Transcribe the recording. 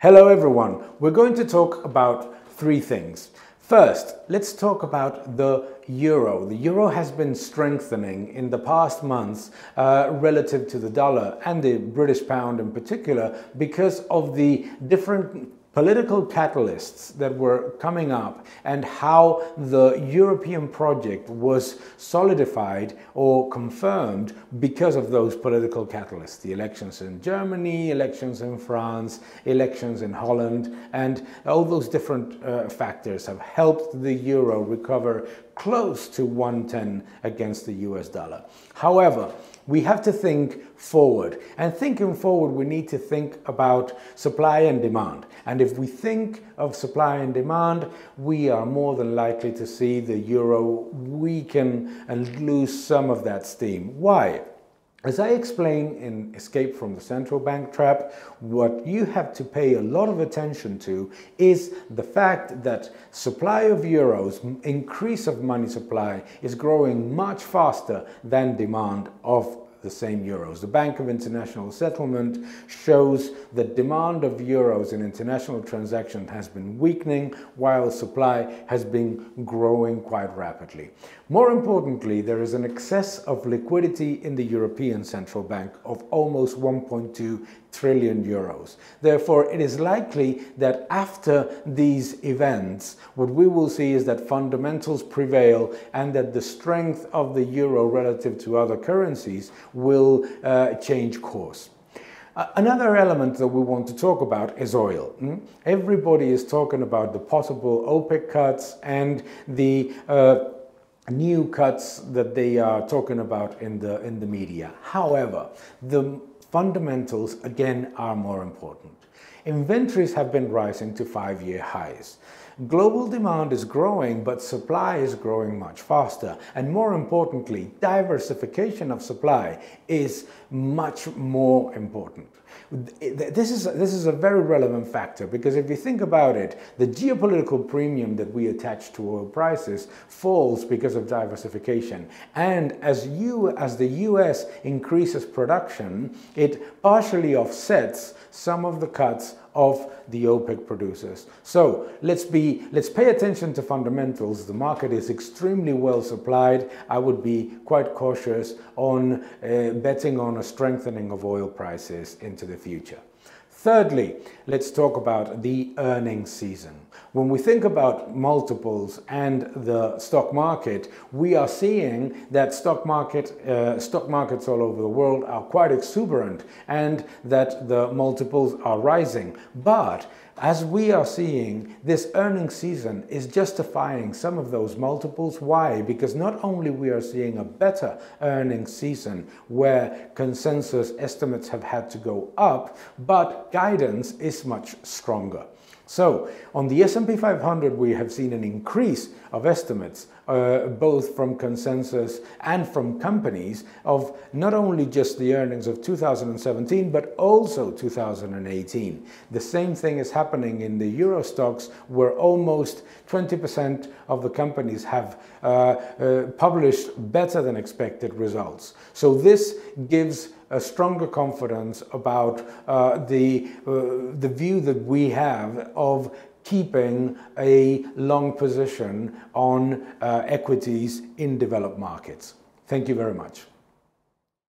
Hello everyone, we're going to talk about three things. First, let's talk about the euro. The euro has been strengthening in the past months relative to the dollar and the British pound in particular because of the different political catalysts that were coming up and how the European project was solidified or confirmed because of those political catalysts. The elections in Germany, elections in France, elections in Holland, and all those different factors have helped the euro recover close to 110 against the US dollar. However, we have to think forward, and thinking forward we need to think about supply and demand. And if we think of supply and demand, we are more than likely to see the euro weaken and lose some of that steam. Why? As I explain in Escape from the Central Bank Trap, what you have to pay a lot of attention to is the fact that supply of euros, increase of money supply, is growing much faster than demand of the same euros. The Bank of International Settlement shows that demand of euros in international transactions has been weakening while supply has been growing quite rapidly. More importantly, there is an excess of liquidity in the European Central Bank of almost 1.2 trillion euros. Therefore, it is likely that after these events, what we will see is that fundamentals prevail and that the strength of the euro relative to other currencies will change course. Another element that we want to talk about is oil. Everybody is talking about the possible OPEC cuts and the new cuts that they are talking about in the media. However, the fundamentals again are more important. Inventories have been rising to 5-year highs. Global demand is growing, but supply is growing much faster. And more importantly, diversification of supply is much more important. This is a very relevant factor because if you think about it, the geopolitical premium that we attach to oil prices falls because of diversification. And as the US increases production, it partially offsets some of the cuts of the OPEC producers. So let's pay attention to fundamentals. The market is extremely well supplied. I would be quite cautious on betting on a strengthening of oil prices into the future. Thirdly, let's talk about the earnings season. When we think about multiples and the stock market, we are seeing that stock markets all over the world are quite exuberant and that the multiples are rising. But as we are seeing, this earnings season is justifying some of those multiples. Why? Because not only we are seeing a better earnings season where consensus estimates have had to go up, but guidance is much stronger. So on the S&P 500, we have seen an increase of estimates, both from consensus and from companies, of not only just the earnings of 2017, but also 2018. The same thing is happening in the Euro stocks, where almost 20% of the companies have published better than expected results. So this gives a stronger confidence about the view that we have of keeping a long position on equities in developed markets. Thank you very much.